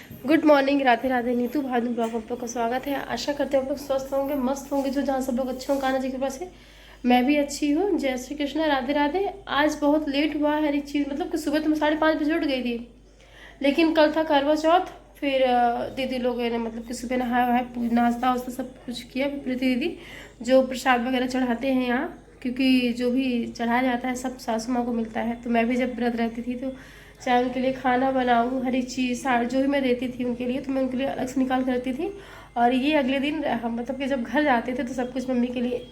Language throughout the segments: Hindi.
Good morning, Radhe Radhe. Neetu Bhanu blog आप लोग का स्वागत है। आशा करते हैं आप लोग स्वस्थ होंगे, मस्त होंगे। जो जहाँ सब लोग अच्छे होंगे कान्हा जी के पास है। मैं भी अच्छी हूँ। जय श्री कृष्ण, राधे राधे। आज बहुत लेट हुआ है हर एक चीज़, मतलब कि सुबह तो मैं 5:30 बजे उठ गई थी, लेकिन कल था करवा चौथ। फिर दीदी लोग ने मतलब कि सुबह नहाया वहाया, नाश्ता वास्ता सब कुछ किया। फिर प्रीति दीदी जो प्रसाद वगैरह चढ़ाते हैं यहाँ, क्योंकि जो भी चढ़ाया जाता है सब सासू माँ को मिलता है। तो मैं भी जब व्रत रहती थी तो चाहे उनके लिए खाना बनाऊँ, हर एक चीज़ साड़ जो भी मैं देती थी उनके लिए, तो मैं उनके लिए अलग से निकाल कर रखती थी। और ये अगले दिन हम मतलब कि जब घर जाते थे तो सब कुछ मम्मी के लिए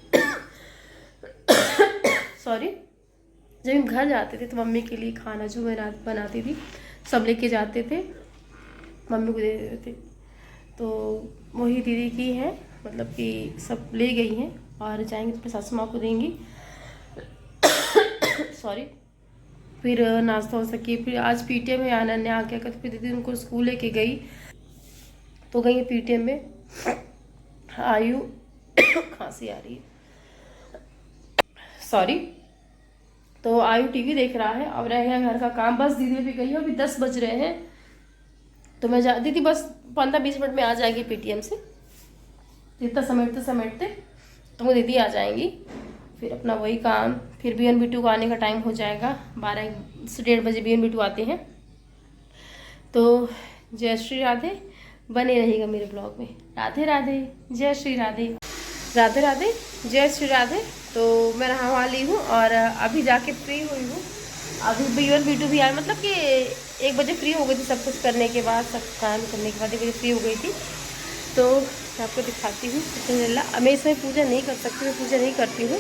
सॉरी, जब हम घर जाते थे तो मम्मी के लिए खाना जो मैं रात बनाती थी सब लेके जाते थे, मम्मी को दे देते थे। तो वही दीदी की है, मतलब कि सब ले गई हैं और जाएंगे तो अपने सासू माँ को देंगी। सॉरी। फिर नाश्ता हो सके। फिर आज पीटीएम में आना ने आ गया, तो फिर दीदी उनको स्कूल लेके गई, तो गई पीटीएम में। आयु खांसी आ रही है, सॉरी। तो आयु टीवी देख रहा है, अब रह गया घर का काम बस। दीदी भी गई है, अभी 10 बज रहे हैं। तो मैं जा दीदी बस 15-20 मिनट में आ जाएगी पीटीएम से। जितना समेटते समेटते तो वो दीदी आ जाएंगी। फिर अपना वही काम, फिर BN-BTU को आने का टाइम हो जाएगा। 12 से 1:30 बजे BN-BTU आते हैं। तो जय श्री राधे, बने रहेगा मेरे ब्लॉग में। राधे राधे, जय श्री राधे। राधे राधे, जय श्री राधे। तो मैं नहा वहा ली हूँ और अभी जाके फ्री हुई हूँ। अभी BN-BTU भी आए, मतलब कि 1 बजे फ्री हो गई थी सब कुछ करने के बाद, सब काम करने के बाद 1 बजे फ्री हो गई थी। तो मैं आपको दिखाती हूँ। अल्हम्दुलिल्लाह मैं इसमें पूजा नहीं कर सकती, मैं पूजा नहीं करती हूँ।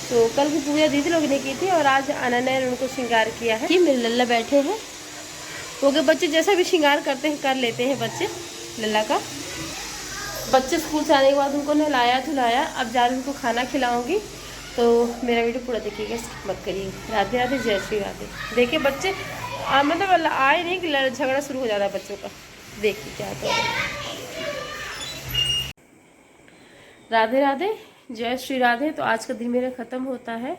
तो कल की पूजा दीदी लोग ने की थी और आज अनन्या ने उनको श्रृंगार किया है। कि मेरे लल्ला बैठे हैं, वो के बच्चे जैसा भी श्रृंगार करते हैं कर लेते हैं बच्चे लल्ला का। बच्चे स्कूल से आने के बाद उनको नहलाया धुलाया, अब जा रही उनको खाना खिलाऊंगी। तो मेरा वीडियो पूरा देखिएगा, स्किप मत करिए। राधे राधे, जय श्री राधे। देखिए बच्चे मतलब आए नहीं कि झगड़ा शुरू हो जाता है बच्चों का। देखिए क्या होता है। राधे राधे, जय श्री राधे। तो आज का दिन मेरा ख़त्म होता है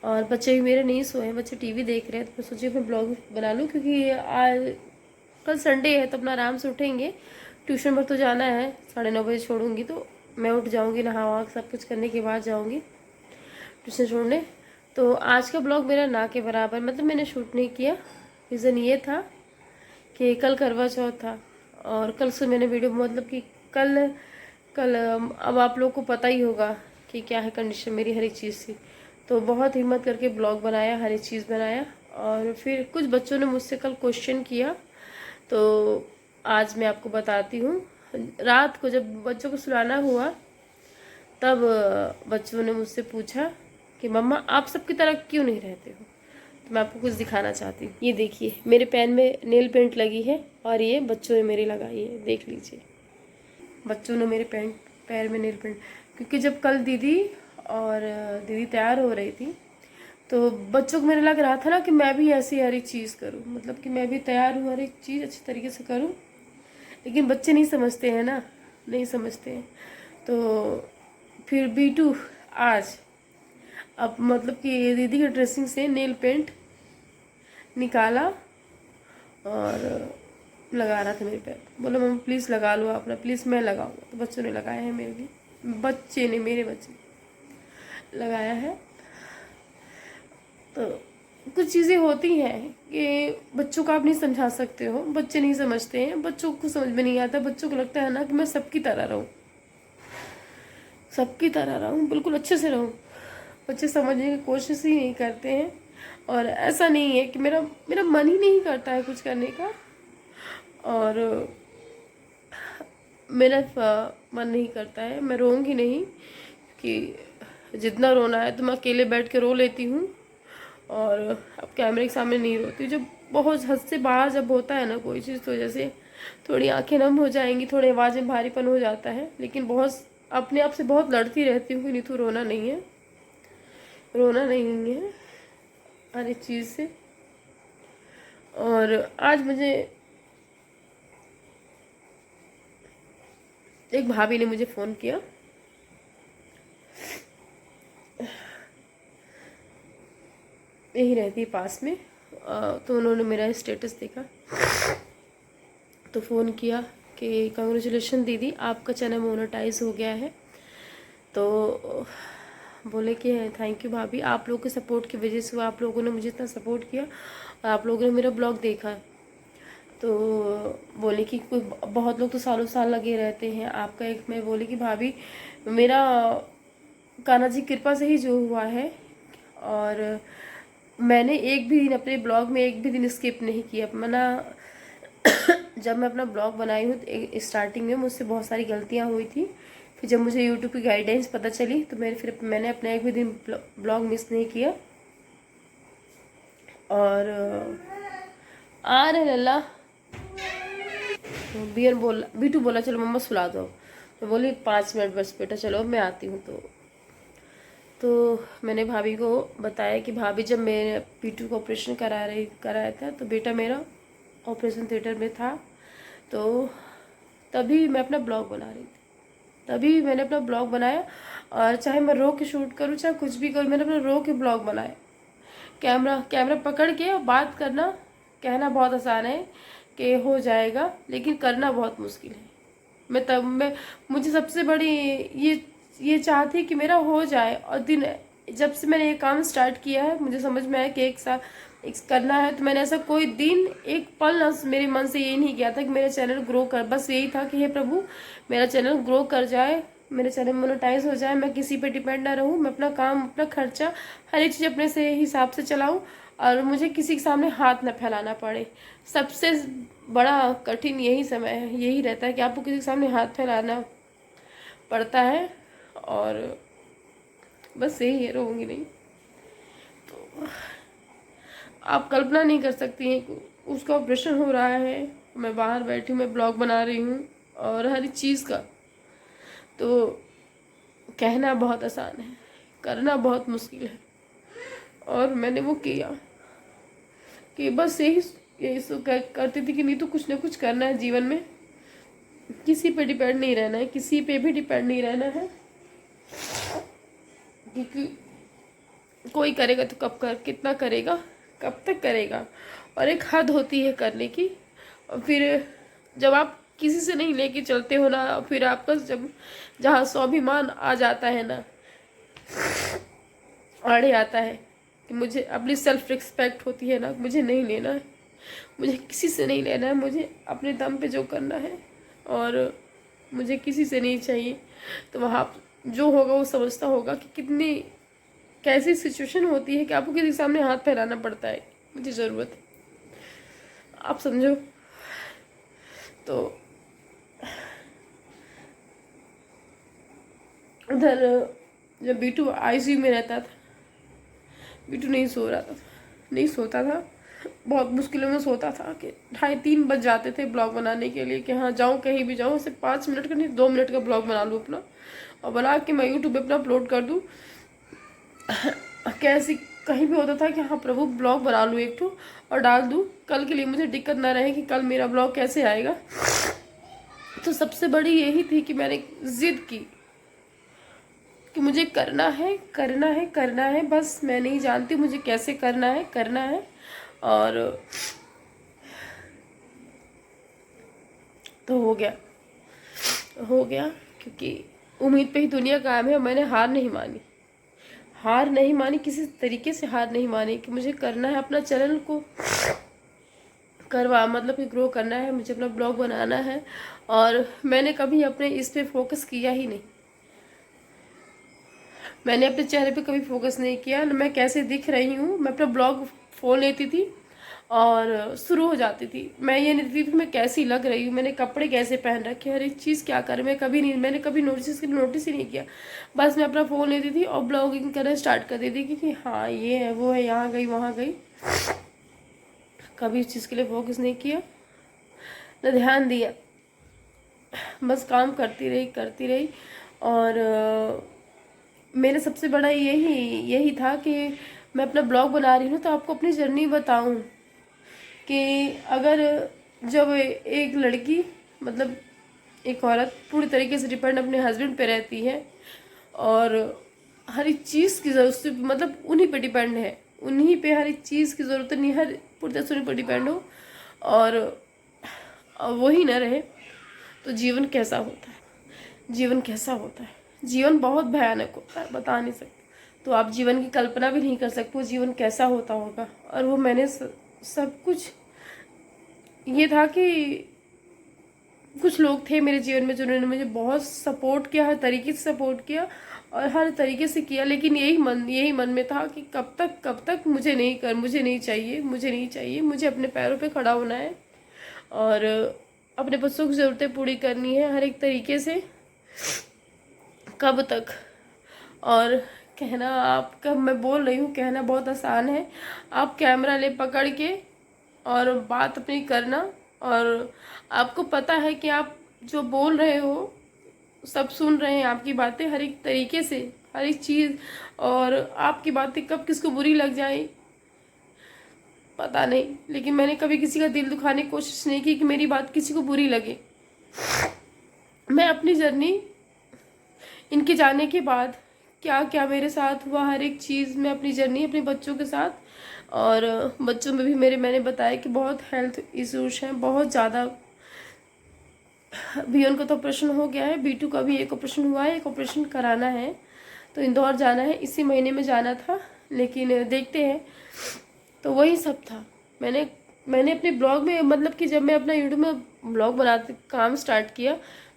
और बच्चे भी मेरे नहीं सोए हैं, बच्चे टीवी देख रहे हैं। तो मैं सोची मैं ब्लॉग बना लूँ, क्योंकि आज कल संडे है तो अपना आराम से उठेंगे। ट्यूशन पर तो जाना है, 9:30 बजे छोड़ूंगी तो मैं उठ जाऊंगी, नहा वहा सब कुछ करने के बाद जाऊंगी ट्यूशन छोड़ने। तो आज का ब्लॉग मेरा ना के बराबर, मतलब मैंने शूट नहीं किया। रीज़न ये था कि कल करवा चौथ था और कल से मैंने वीडियो, मतलब कि कल कल अब आप लोग को पता ही होगा कि क्या है कंडीशन मेरी हर एक चीज़ की। तो बहुत हिम्मत करके ब्लॉग बनाया, हर एक चीज़ बनाया। और फिर कुछ बच्चों ने मुझसे कल क्वेश्चन किया, तो आज मैं आपको बताती हूँ। रात को जब बच्चों को सुलाना हुआ तब बच्चों ने मुझसे पूछा कि मम्मा आप सबकी तरह क्यों नहीं रहते हो। तो मैं आपको कुछ दिखाना चाहती हूँ। ये देखिए मेरे पैन में नेल पेंट लगी है और ये बच्चों ने मेरी लगाई है, देख लीजिए। बच्चों ने मेरे पैर में नेल पेंट, क्योंकि जब कल दीदी और दीदी तैयार हो रही थी तो बच्चों को मेरे लग रहा था ना कि मैं भी ऐसी हर एक चीज़ करूँ, मतलब कि मैं भी तैयार हूँ, हर एक चीज़ अच्छी तरीके से करूँ। लेकिन बच्चे नहीं समझते हैं ना, नहीं समझते हैं। तो फिर बीटू आज अब मतलब कि दीदी की ड्रेसिंग से नेल पेंट निकाला और लगा रहा था मेरे पैर। बोला मम्मा प्लीज़ लगा लो अपना, प्लीज़ मैं लगाऊंगा। तो बच्चों ने लगाया है, मेरे भी बच्चे ने, मेरे बच्चे लगाया है। तो कुछ चीज़ें होती हैं कि बच्चों को आप नहीं समझा सकते हो, बच्चे नहीं समझते हैं, बच्चों को समझ में नहीं आता। बच्चों को लगता है ना कि मैं सबकी तरह रहूं, सबकी तरह रहूं, बिल्कुल अच्छे से रहूं। बच्चे समझने की कोशिश ही नहीं करते हैं। और ऐसा नहीं है कि मेरा मेरा मन ही नहीं करता है कुछ करने का, और मेरा मन नहीं करता है, मैं रोऊंगी नहीं कि जितना रोना है तो मैं अकेले बैठ के रो लेती हूँ। और अब कैमरे के सामने नहीं रोती। जब बहुत हद से बाहर जब होता है ना कोई चीज़, तो जैसे थोड़ी आंखें नम हो जाएंगी, थोड़ी आवाज़ में भारीपन हो जाता है। लेकिन बहुत अपने आप से बहुत लड़ती रहती हूँ कि नहीं तो रोना नहीं है, रोना नहीं है हर एक चीज़ से। और आज मुझे एक भाभी ने मुझे फ़ोन किया, यही रहती है पास में। तो उन्होंने मेरा स्टेटस देखा तो फ़ोन किया कि कांग्रेचुलेशन दीदी, आपका चैनल मोनेटाइज हो गया है। तो बोले कि थैंक यू भाभी, आप लोगों के सपोर्ट की वजह से, आप लोगों ने मुझे इतना सपोर्ट किया और आप लोगों ने मेरा ब्लॉग देखा। तो बोले कि कोई बहुत लोग तो सालों साल लगे रहते हैं, आपका एक, मैं बोली कि भाभी मेरा कान्हा जी कृपा से ही जो हुआ है, और मैंने एक भी दिन अपने ब्लॉग में एक भी दिन स्किप नहीं किया। मना जब मैं अपना ब्लॉग बनाई हूँ तो स्टार्टिंग में मुझसे बहुत सारी गलतियाँ हुई थी। फिर जब मुझे यूट्यूब की गाइडेंस पता चली तो मैंने अपना एक भी दिन ब्लॉग मिस नहीं किया। और आ रहे लल्ला, तो बीटू बोला चलो मम्मा सुला दो। तो बोली 5 मिनट बस बेटा, चलो मैं आती हूँ। तो मैंने भाभी को बताया कि भाभी जब मैं पीटू को ऑपरेशन कराया था तो बेटा मेरा ऑपरेशन थिएटर में था। तो तभी मैं अपना ब्लॉग बना रही थी, तभी मैंने अपना ब्लॉग बनाया। और चाहे मैं रो के शूट करूँ चाहे कुछ भी करूँ, मैंने अपना रो के ब्लॉग बनाया। कैमरा पकड़ के बात करना, कहना बहुत आसान है कि हो जाएगा, लेकिन करना बहुत मुश्किल है। मैं मुझे सबसे बड़ी ये चाह थी कि मेरा हो जाए। और जब से मैंने ये काम स्टार्ट किया है मुझे समझ में आया कि एक करना है। तो मैंने ऐसा कोई दिन एक पल ना मेरे मन से यही नहीं किया था कि मेरा चैनल ग्रो कर, बस यही था कि हे प्रभु मेरा चैनल ग्रो कर जाए, मेरा चैनल मोनेटाइज हो जाए, मैं किसी पे डिपेंड ना रहूं, मैं अपना काम, अपना खर्चा, हर एक चीज़ अपने से हिसाब से चलाऊं और मुझे किसी के सामने हाथ न फैलाना पड़े। सबसे बड़ा कठिन यही समय है, यही रहता है कि आपको किसी के सामने हाथ फैलाना पड़ता है। और बस यही है, रहूँगी नहीं। तो आप कल्पना नहीं कर सकती हैं, उसका ऑपरेशन हो रहा है, मैं बाहर बैठी हूँ, मैं ब्लॉग बना रही हूँ और हर चीज़ का। तो कहना बहुत आसान है, करना बहुत मुश्किल है। और मैंने वो किया कि बस यही करती थी कि नहीं तो कुछ ना कुछ करना है जीवन में, किसी पे डिपेंड नहीं रहना है, किसी पे भी डिपेंड नहीं रहना है। क्योंकि कोई करेगा तो कितना करेगा, कब तक करेगा, और एक हद होती है करने की। और फिर जब आप किसी से नहीं लेके चलते हो ना, फिर आपका जब जहाँ स्वाभिमान आ जाता है ना, आड़े आता है कि मुझे अपनी सेल्फ रिस्पेक्ट होती है ना, मुझे नहीं लेना है, मुझे किसी से नहीं लेना है, मुझे अपने दम पे जो करना है और मुझे किसी से नहीं चाहिए। तो वहाँ जो होगा वो समझता होगा कि कितनी कैसी सिचुएशन होती है कि आपको किसी के सामने हाथ फैलाना पड़ता है, मुझे ज़रूरत है, आप समझो। तो उधर जब बीटू आईसीयू में रहता था, बीटू नहीं सो रहा था, नहीं सोता था, बहुत मुश्किलों में सोता था कि 2:30-3 बज जाते थे ब्लॉग बनाने के लिए कि हाँ जाऊँ कहीं भी जाऊँ, सिर्फ 5 मिनट का नहीं 2 मिनट का ब्लॉग बना लूँ अपना और बना के मैं यूट्यूब पे अपना अपलोड कर दूँ। कैसी कहीं भी होता था कि हाँ प्रभु ब्लॉग बना लूँ एक ठो और डाल दूँ, कल के लिए मुझे दिक्कत ना रहे कि कल मेरा ब्लॉग कैसे आएगा। तो सबसे बड़ी यही थी कि मैंने जिद की कि मुझे करना है, करना है, करना है, बस मैं नहीं जानती मुझे कैसे करना है, करना है। और तो हो गया क्योंकि उम्मीद पे ही दुनिया कायम है। मैंने हार नहीं मानी, किसी तरीके से हार नहीं मानी कि मुझे करना है, अपना चैनल को मतलब कि ग्रो करना है, मुझे अपना ब्लॉग बनाना है। और मैंने कभी अपने इस पे फोकस किया ही नहीं, मैंने अपने चेहरे पे कभी फोकस नहीं किया, मैं कैसे दिख रही हूँ। मैं अपना ब्लॉग फोन लेती थी और शुरू हो जाती थी, मैं ये नहीं देखती थी मैं कैसी लग रही हूँ, मैंने कपड़े कैसे पहन रखे, हर एक चीज़ क्या कर, मैंने कभी नोटिस ही नहीं किया। बस मैं अपना फ़ोन लेती थी और ब्लॉगिंग करना स्टार्ट कर देती थी कि हाँ ये है वो है, यहाँ गई वहाँ गई, कभी इस चीज़ के लिए फोकस नहीं किया, न ध्यान दिया, बस काम करती रही। और मेरा सबसे बड़ा यही था कि मैं अपना ब्लॉग बना रही हूँ तो आपको अपनी जर्नी बताऊँ कि अगर जब एक लड़की मतलब एक औरत पूरी तरीके से डिपेंड अपने हस्बैंड पे रहती है और हर एक चीज़ की ज़रूरत मतलब उन्हीं पे डिपेंड है, उन्हीं पे हर एक चीज़ की ज़रूरत नहीं, हर पूरी तरह से उन्हीं पर डिपेंड हो। और और वही ना रहे तो जीवन कैसा होता है, जीवन कैसा होता है, जीवन बहुत भयानक होता है, बता नहीं सकते। तो आप जीवन की कल्पना भी नहीं कर सकते वो जीवन कैसा होता होगा। और वो मैंने सब कुछ, ये था कि कुछ लोग थे मेरे जीवन में जिन्होंने मुझे बहुत सपोर्ट किया, हर तरीके से सपोर्ट किया और हर तरीके से किया, लेकिन यही मन में था कि कब तक मुझे नहीं चाहिए, मुझे अपने पैरों पे खड़ा होना है और अपने बच्चों की ज़रूरतें पूरी करनी है हर एक तरीके से। कब तक। और कहना, आपका मैं बोल रही हूँ, कहना बहुत आसान है। आप कैमरा ले पकड़ के और बात अपनी करना, और आपको पता है कि आप जो बोल रहे हो सब सुन रहे हैं आपकी बातें हर एक तरीके से, हर एक चीज़, और आपकी बातें कब किसको बुरी लग जाए पता नहीं। लेकिन मैंने कभी किसी का दिल दुखाने की कोशिश नहीं की कि मेरी बात किसी को बुरी लगे। मैं अपनी जर्नी, इनके जाने के बाद क्या क्या मेरे साथ हुआ, हर एक चीज़ मैं अपनी जर्नी अपने बच्चों के साथ, और बच्चों में भी मैंने बताया कि बहुत हेल्थ इश्यूज हैं, बहुत ज़्यादा। भी उनका तो ऑपरेशन हो गया है, बीटू का भी एक ऑपरेशन हुआ है, एक ऑपरेशन कराना है, तो इंदौर जाना है, इसी महीने में जाना था, लेकिन देखते हैं। तो वही सब था। मैंने अपने ब्लॉग में, मतलब कि जब मैं अपना यूट्यूब में ब्लॉग बनाते काम स्टार्ट किया,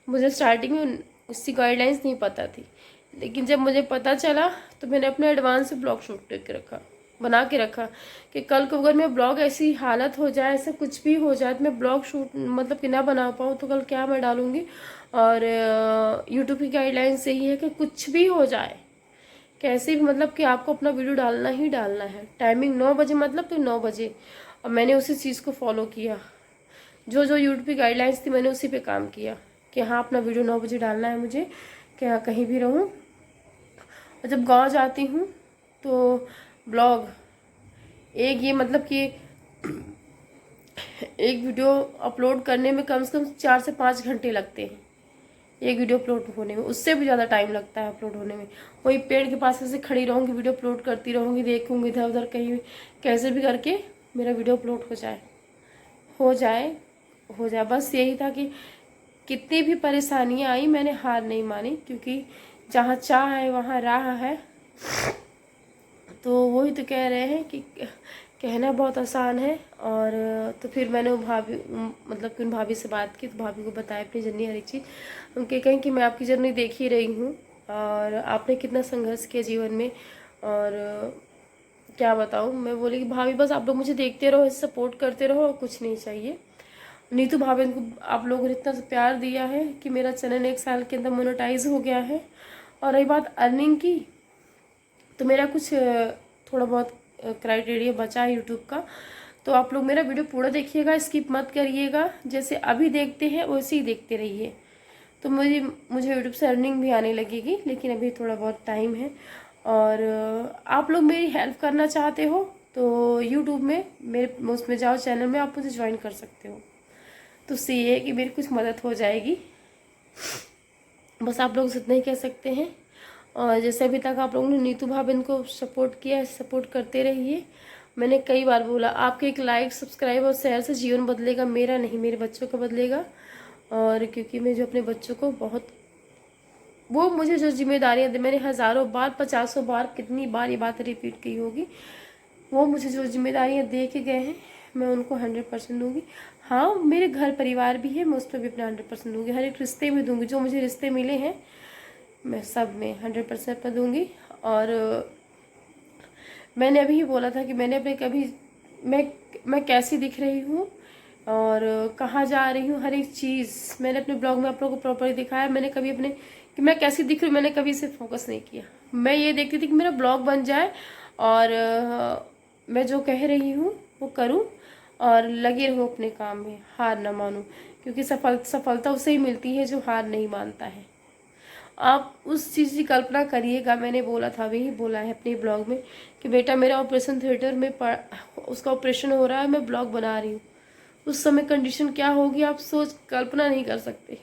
मुझे स्टार्टिंग में उसकी गाइडलाइंस नहीं पता थी, लेकिन जब मुझे पता चला तो मैंने अपना एडवांस ब्लॉग शूट करके रखा, बना के रखा कि कल को अगर मैं ब्लॉग ऐसी हालत हो जाए, ऐसा कुछ भी हो जाए तो मैं ब्लॉग शूट मतलब कि ना बना पाऊँ तो कल क्या मैं डालूँगी। और यूट्यूब की गाइडलाइंस यही है कि कुछ भी हो जाए, कैसे भी, मतलब कि आपको अपना वीडियो डालना ही डालना है। टाइमिंग 9 बजे, मतलब तो 9 बजे। और मैंने उसी चीज़ को फॉलो किया, जो जो यूट्यूब की गाइडलाइंस थी मैंने उसी पे काम किया कि हाँ अपना वीडियो 9 बजे डालना है मुझे, क्या कहीं भी रहूँ। और जब गांव जाती हूँ तो ब्लॉग एक, ये मतलब कि एक वीडियो अपलोड करने में कम से कम 4 से 5 घंटे लगते हैं, एक वीडियो अपलोड होने में, उससे भी ज़्यादा टाइम लगता है अपलोड होने में। वही पेड़ के पास ऐसे खड़ी रहूँगी, वीडियो अपलोड करती रहूँगी, देखूँगी इधर उधर कहीं भी, कैसे भी करके मेरा वीडियो अपलोड हो जाए हो जाए। बस यही था कि कितनी भी परेशानियाँ आई मैंने हार नहीं मानी, क्योंकि जहाँ चाह है वहाँ राह है। तो वही तो कह रहे हैं कि कहना बहुत आसान है। और तो फिर मैंने वो भाभी, मतलब कि उन भाभी से बात की, तो भाभी को बताया अपनी जर्नी हर एक चीज़। उनके कहें कि मैं आपकी जर्नी देख ही रही हूँ और आपने कितना संघर्ष किया जीवन में, और क्या बताऊँ। मैं बोली कि भाभी बस आप लोग मुझे देखते रहो, ऐसे सपोर्ट करते रहो, और कुछ नहीं चाहिए। नीतू भाभी को आप लोगों ने इतना प्यार दिया है कि मेरा चैनल 1 साल के अंदर मोनेटाइज हो गया है। और रही बात अर्निंग की, तो मेरा कुछ थोड़ा बहुत क्राइटेरिया बचा है यूट्यूब का, तो आप लोग मेरा वीडियो पूरा देखिएगा, स्किप मत करिएगा, जैसे अभी देखते हैं वैसे ही देखते रहिए, तो मुझे यूट्यूब से अर्निंग भी आने लगेगी, लेकिन अभी थोड़ा बहुत टाइम है। और आप लोग मेरी हेल्प करना चाहते हो तो यूट्यूब में मेरे उसमें जाओ, चैनल में आप मुझे ज्वाइन कर सकते हो, तो उससे ये है कि मेरी कुछ मदद हो जाएगी। बस आप लोग इतना ही कह सकते हैं। और जैसे अभी तक आप लोगों ने नीतू भाभी को सपोर्ट किया है, सपोर्ट करते रहिए। मैंने कई बार बोला, आपके एक लाइक, सब्सक्राइब और शेयर से जीवन बदलेगा, मेरा नहीं, मेरे बच्चों का बदलेगा। और क्योंकि मैं जो अपने बच्चों को बहुत, वो मुझे जो जिम्मेदारियाँ दी, मैंने हज़ारों बार, 50 बार, कितनी बार ये बात रिपीट की होगी, वो मुझे जो जिम्मेदारियाँ दे के गए हैं मैं उनको 100% दूँगी। हाँ मेरे घर परिवार भी है, मैं उस पर भी अपना 100% दूँगी, हर एक रिश्ते में दूँगी, जो मुझे रिश्ते मिले हैं मैं सब में 100% पर दूँगी। और मैंने अभी ही बोला था कि मैंने अपने कभी, मैं कैसी दिख रही हूँ और कहाँ जा रही हूँ, हर एक चीज़ मैंने अपने ब्लॉग में आप लोगों को प्रॉपरली दिखाया। मैंने कभी अपने कि मैं कैसी दिख रही हूँ मैंने कभी इसे फोकस नहीं किया। मैं ये देखती थी कि मेरा ब्लॉग बन जाए और मैं जो कह रही हूँ वो करूँ और लगे रहूँ अपने काम में, हार ना मानूँ, क्योंकि सफलता उसे ही मिलती है जो हार नहीं मानता है। आप उस चीज़ की कल्पना करिएगा, मैंने बोला था, वही बोला है अपने ब्लॉग में कि बेटा मेरा ऑपरेशन थिएटर में उसका ऑपरेशन हो रहा है, मैं ब्लॉग बना रही हूँ, उस समय कंडीशन क्या होगी आप कल्पना नहीं कर सकते,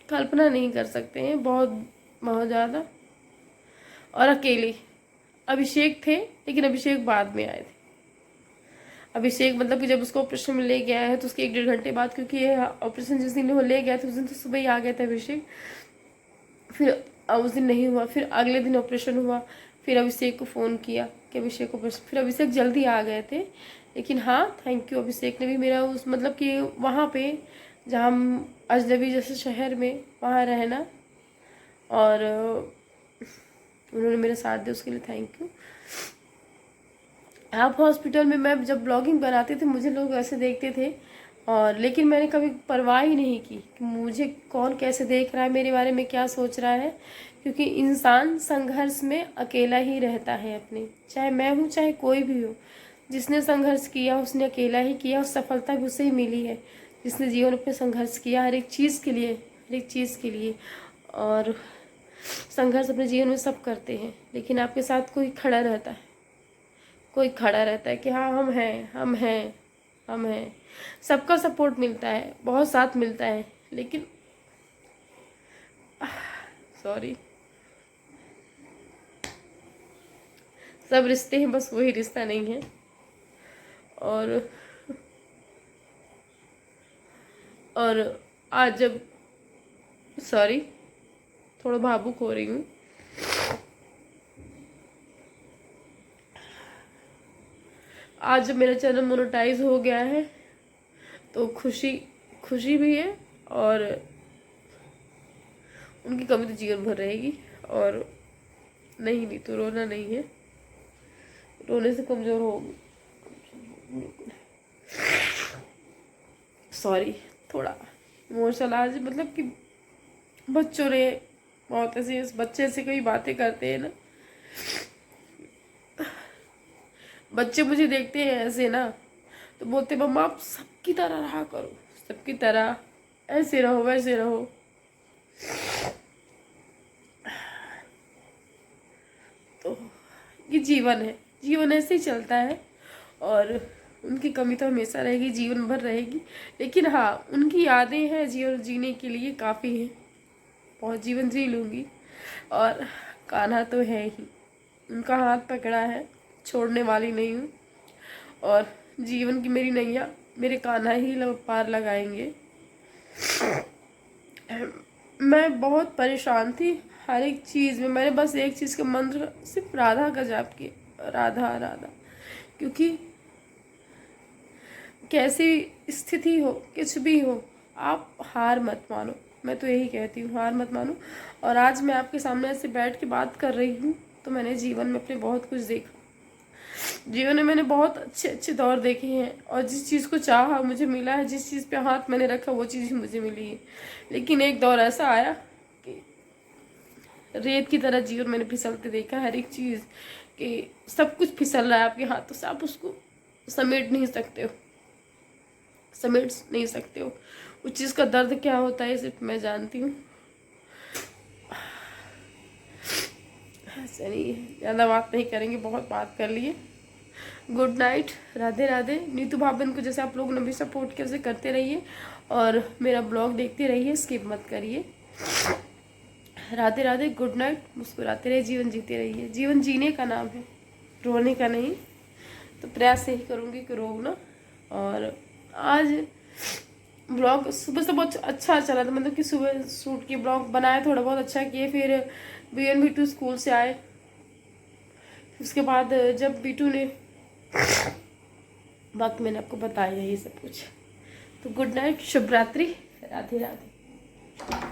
कल्पना नहीं कर सकते हैं, बहुत बहुत ज़्यादा। और अकेले, अभिषेक थे लेकिन अभिषेक बाद में आए थे, अभिषेक मतलब कि जब उसको ऑपरेशन में ले गया है तो उसके 1-1.5 घंटे बाद, क्योंकि ये ऑपरेशन जिस दिन वो ले गया था उस दिन तो सुबह ही आ गया था अभिषेक। फिर उस दिन नहीं हुआ, फिर अगले दिन ऑपरेशन हुआ। फिर अभिषेक को फ़ोन किया कि अभिषेक ऑपरेशन, फिर अभिषेक जल्दी आ गए थे। लेकिन हाँ, थैंक यू, अभिषेक ने भी मेरा उस मतलब कि वहाँ पे जहाँ हम अजनबी जैसे शहर में वहाँ रहना, और उन्होंने मेरा साथ दिया, उसके लिए थैंक यू। आप हॉस्पिटल में मैं जब ब्लॉगिंग बनाते थे मुझे लोग ऐसे देखते थे, और लेकिन मैंने कभी परवाह ही नहीं की कि मुझे कौन कैसे देख रहा है, मेरे बारे में क्या सोच रहा है, क्योंकि इंसान संघर्ष में अकेला ही रहता है अपने, चाहे मैं हूँ चाहे कोई भी हो। जिसने संघर्ष किया उसने अकेला ही किया, और सफलता भी उसे ही मिली है जिसने जीवन में संघर्ष किया हर एक चीज़ के लिए, हर एक चीज़ के लिए। और संघर्ष अपने जीवन में सब करते हैं, लेकिन आपके साथ कोई खड़ा रहता है, कोई खड़ा रहता है कि हाँ हम हैं, हम हैं, हम हैं। सबका सपोर्ट मिलता है, बहुत साथ मिलता है, लेकिन सॉरी, सब रिश्ते हैं, बस वही रिश्ता नहीं है। और आज जब, सॉरी थोड़ा भावुक हो रही हूँ। आज जब मेरा चैनल मोनेटाइज हो गया है तो खुशी खुशी भी है, और उनकी कमी तो जीवन भर रहेगी। और नहीं तो रोना नहीं है, रोने से कमज़ोर होगी। सॉरी, थोड़ा इमोशनल आज, मतलब कि बच्चों ने बहुत ऐसे, बच्चे से कोई बातें करते हैं ना, बच्चे मुझे देखते हैं ऐसे ना तो बोलते मम्मा आप सबकी तरह रहा करो, सबकी तरह ऐसे रहो वैसे रहो। तो ये जीवन है, जीवन ऐसे ही चलता है, और उनकी कमी तो हमेशा रहेगी, जीवन भर रहेगी। लेकिन हाँ, उनकी यादें हैं जीवन जीने के लिए काफ़ी है, बहुत जीवन जी लूँगी। और कान्हा तो है ही, उनका हाथ पकड़ा है, छोड़ने वाली नहीं हूँ। और जीवन की मेरी नैया मेरे कान्हा ही पार लगाएंगे। मैं बहुत परेशान थी हर एक चीज़ में, मैंने बस एक चीज़ का मंत्र सिर्फ राधा का जाप किया, राधा राधा। क्योंकि कैसी स्थिति हो, कुछ भी हो, आप हार मत मानो, मैं तो यही कहती हूँ, हार मत मानो। और आज मैं आपके सामने ऐसे बैठ के बात कर रही हूँ तो मैंने जीवन में अपने बहुत कुछ देखा, जीवन में मैंने बहुत अच्छे अच्छे दौर देखे हैं, और जिस चीज़ को चाहा मुझे मिला है, जिस चीज़ पे हाथ मैंने रखा वो चीज़ ही मुझे मिली है। लेकिन एक दौर ऐसा आया कि रेत की तरह जीवन मैंने फिसलते देखा, हर एक चीज़ कि सब कुछ फिसल रहा है आपके हाथों से, आप उसको समेट नहीं सकते हो, समेट नहीं सकते हो। उस चीज़ का दर्द क्या होता है सिर्फ मैं जानती हूँ। ऐसा नहीं है, ज़्यादा बात नहीं करेंगे, बहुत बात कर लिए। Good night, Radhe Radhe. नीतू भाभन को जैसे आप लोगों ने भी सपोर्ट किया उसे करते रहिए, और मेरा ब्लॉग देखते रहिए, स्किप मत करिए। Radhe Radhe, good night. मुस्कुराते रहिए, जीवन जीते रहिए, जीवन जीने का नाम है, रोने का नहीं। तो प्रयास यही करूँगी कि रो ना। और आज ब्लॉग सुबह से बहुत अच्छा चला था, मतलब कि सुबह शूट के ब्लॉग बनाए, थोड़ा बहुत अच्छा किए। फिर BN-B2 स्कूल से आए, उसके बाद जब B2 ने वक्त, मैंने आपको बताया ये सब कुछ। तो गुड नाइट, शुभ रात्रि, राधे राधे।